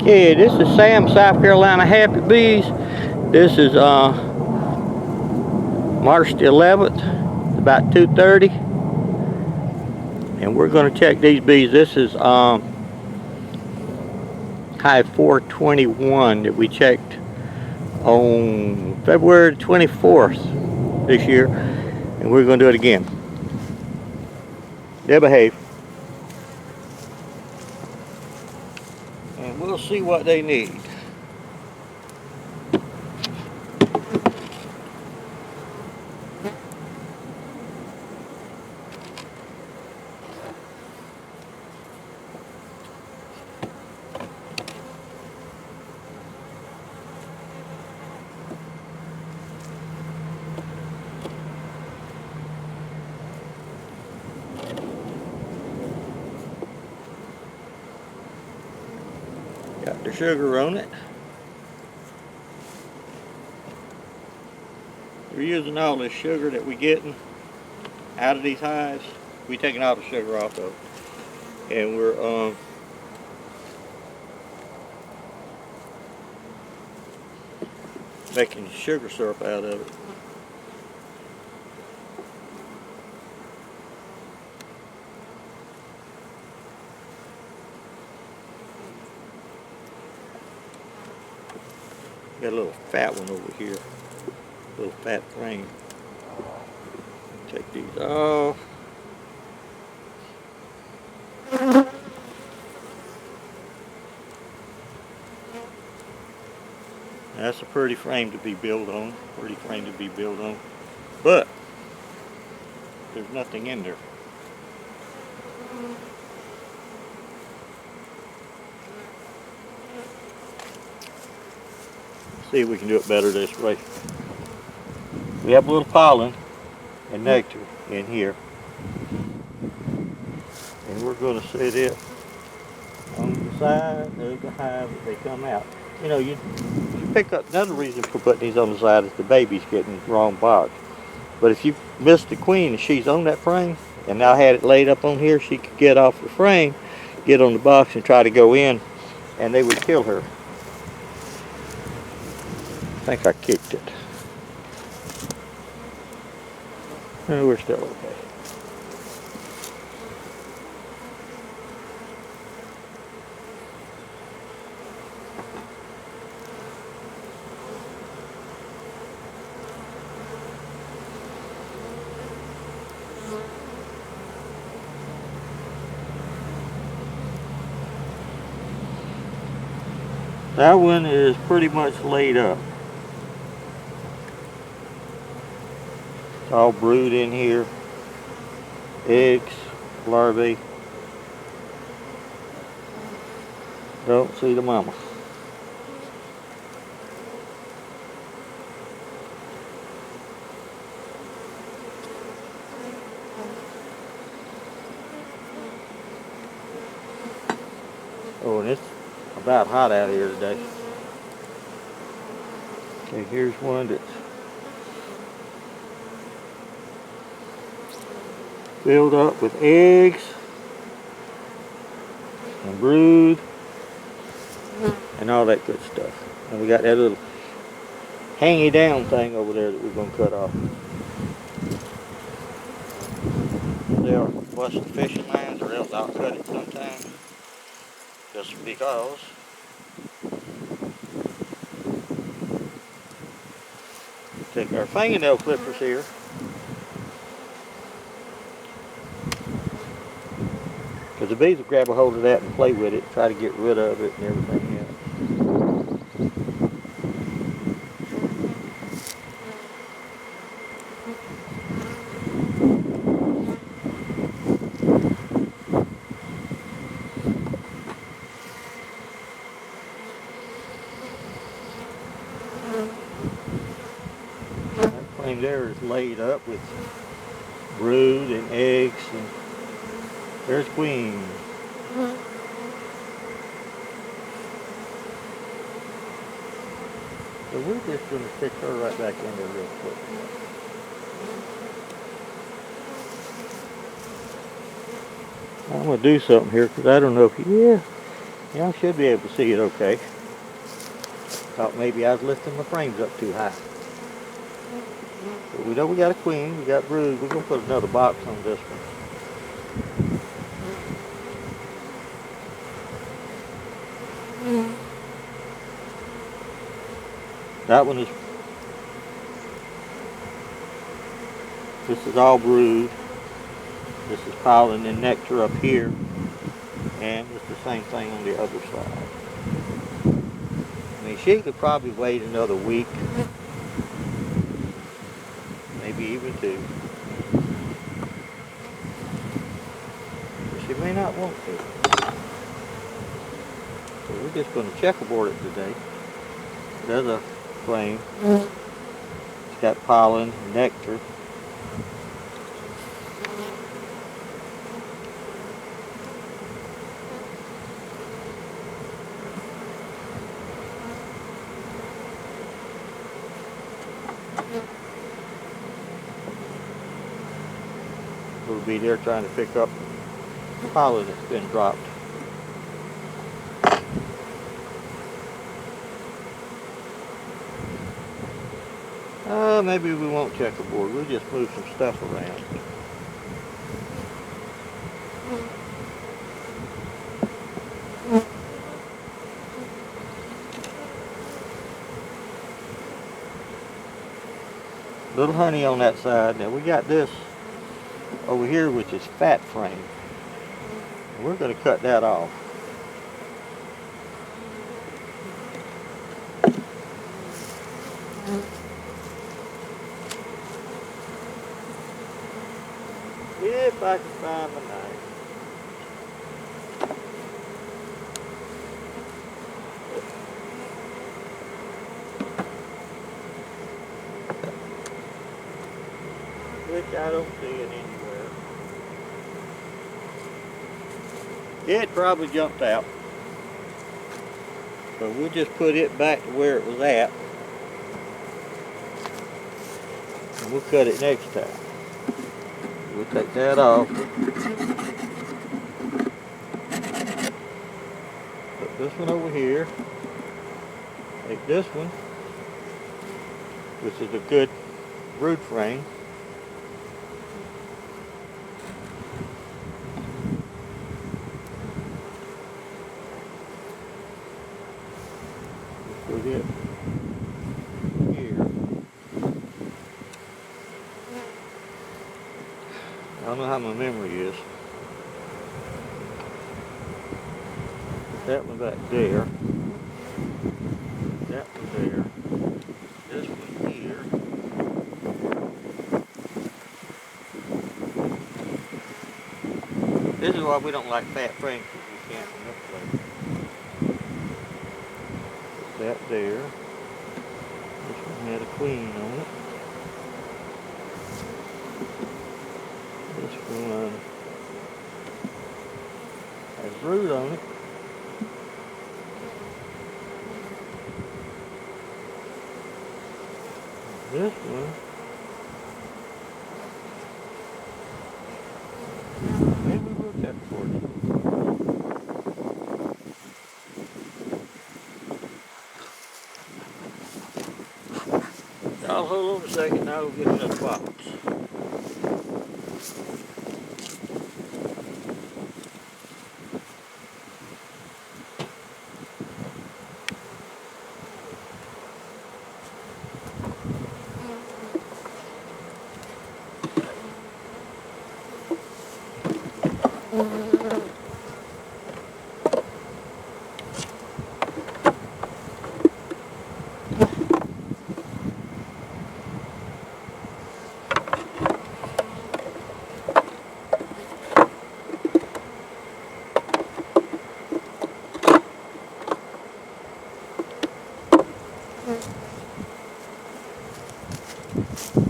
Okay, this is Sam, South Carolina Happy Bees. This is March the 11th, about 2:30, and we're going to check these bees. This is hive 421 that we checked on February 24th this year, and we're going to do it again. They behave, and we'll see what they need. Got the sugar on it. We're using all this sugar that we're getting out of these hives. We're taking all the sugar off of it. And we're making sugar syrup out of it. Got a little fat one over here, little fat frame. Take these off. That's a pretty frame to be built on, but there's nothing in there. See if we can do it better this way. We have a little pollen and nectar in here, and we're going to set it on the side of the hive that they come out. You know, you pick up, another reason for putting these on the side is the baby's getting the wrong box. But if you miss the queen and she's on that frame, and I had it laid up on here, she could get off the frame, get on the box and try to go in, and they would kill her. I think I kicked it. Oh, we're still okay. That one is pretty much laid up. It's all brood in here. Eggs, larvae. Don't see the mama. Oh, and it's about hot out here today. Okay, here's one that's filled up with eggs and brood and all that good stuff. And we got that little hangy down thing over there that we're going to cut off. They are busting fishing lines, or else I'll cut it sometime. Just because. Take our fingernail clippers here. Because the bees will grab a hold of that and play with it, try to get rid of it and everything else. That frame there is laid up with brood and eggs, and there's queen. So we're just going to stick her right back in there real quick. I'm going to do something here because I don't know if you, Yeah, I should be able to see it okay. Thought maybe I was lifting my frames up too high. But we know we got a queen, we got brood. We're going to put another box on this one. That one is, this is all brood. This is pollen and nectar up here. And it's the same thing on the other side. I mean, she could probably wait another week. Maybe even 2. But she may not want to. So we're just going to checkerboard it today. There's a flame. It's got pollen, nectar. We'll be there trying to pick up pollen that's been dropped. Maybe we won't checkerboard. We'll just move some stuff around. Little honey on that side. Now we got this over here, which is fat frame. We're going to cut that off. If I can find my knife. Which I don't see it anywhere. It probably jumped out. So we'll just put it back to where it was at. And we'll cut it next time. We'll take that off. Put this one over here. Take this one, which is a good brood frame. Put it here. I don't know how my memory is. Put that one back there. That one there. This one here. This is why we don't like fat frames, because we can't manipulate. Put that there. This one had a queen on it. This one has brood on it. This one, maybe we'll check for it. I'll hold on a second, now we'll get another box.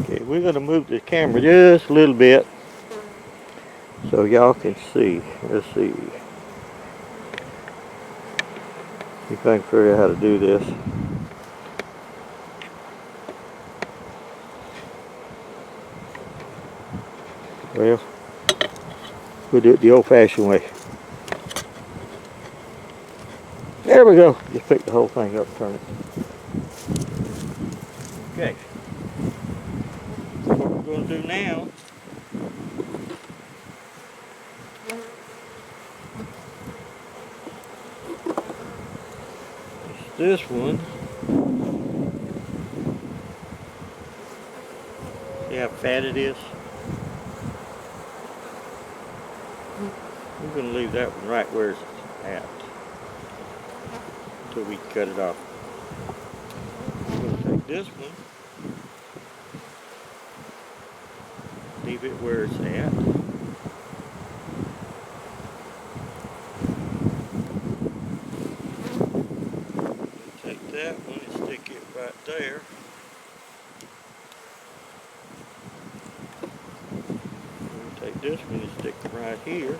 Okay, we're going to move the camera just a little bit so y'all can see. Let's see. See if I can figure out how to do this. Well, we'll do it the old-fashioned way. There we go. Just pick the whole thing up, turn it. Okay. What we're going to do now is this one. See how fat it is? We're going to leave that one right where it's at until we cut it off. We're going to take this one, leave it where it's at. Take that one and stick it right there. We'll take this one and stick it right here.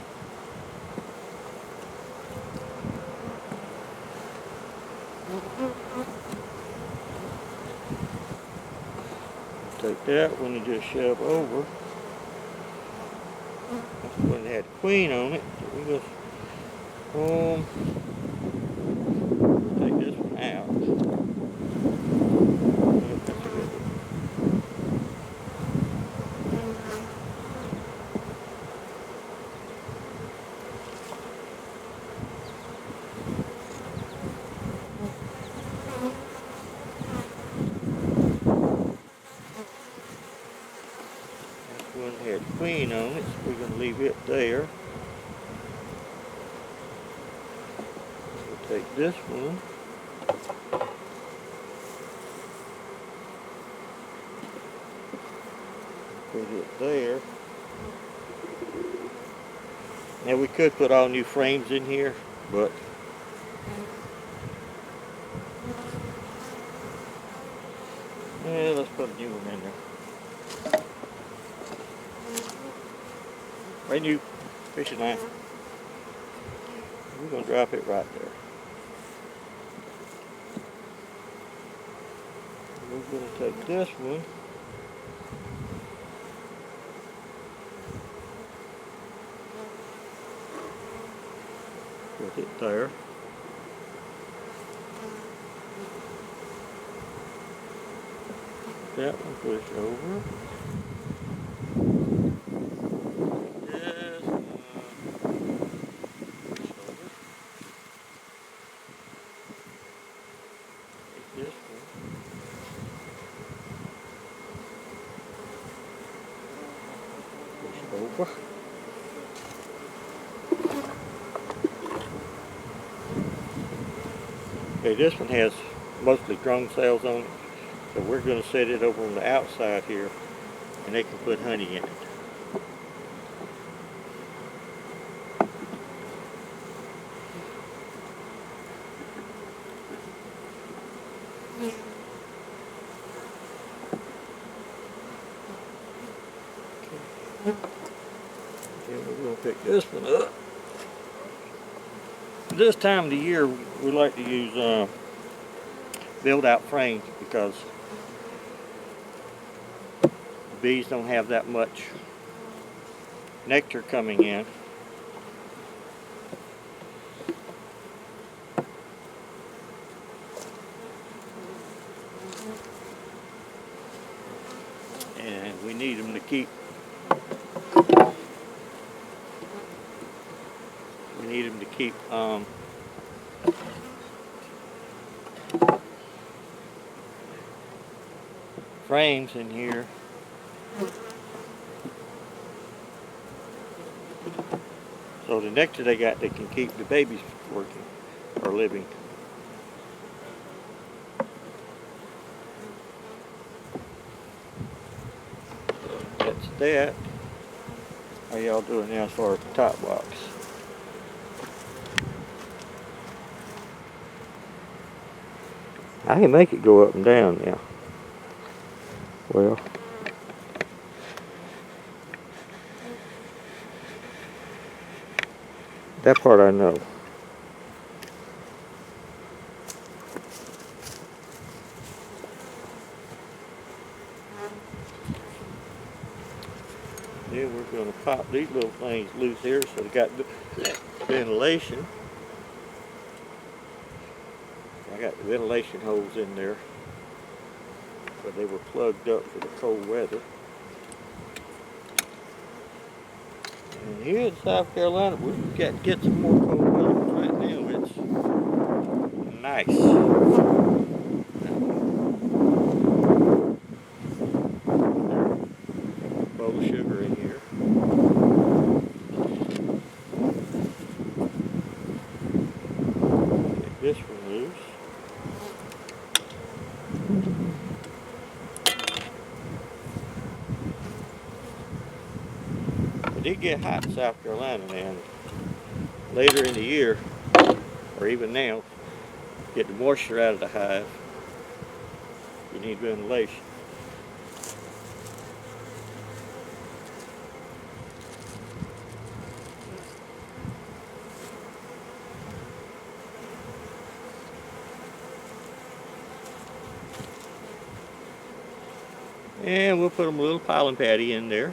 Take that one and just shove over. That's the one that had queen on it. So we just take this one out. That's a good one. This one had queen on it, so we're going to leave it there. We'll take this one. Put it there. Now we could put all new frames in here, but yeah, let's put a new one in there. Brand new fishing line. We're going to drop it right there. We're going to take this one. Put it there. That one push over. This one push over. Take this one. Push over. Okay, this one has mostly drone cells on it, so we're going to set it over on the outside here, and they can put honey in it. Okay, we're going to pick this one up. This time of the year, we like to use build-out frames because the bees don't have that much nectar coming in. And we need them to keep frames in here. So the nectar they got, they can keep the babies working or living. That's that. How y'all doing now as far as the top box? I can make it go up and down now. Well, that part I know. Then we're going to pop these little things loose here so they got ventilation. I got the ventilation holes in there, but they were plugged up for the cold weather. And here in South Carolina, we've got to get some more cold weather. Right now, it's nice. Bowl of sugar in here. Get this one loose. It did get hot in South Carolina now, and later in the year, or even now, get the moisture out of the hive, you need ventilation. And we'll put them a little pollen patty in there.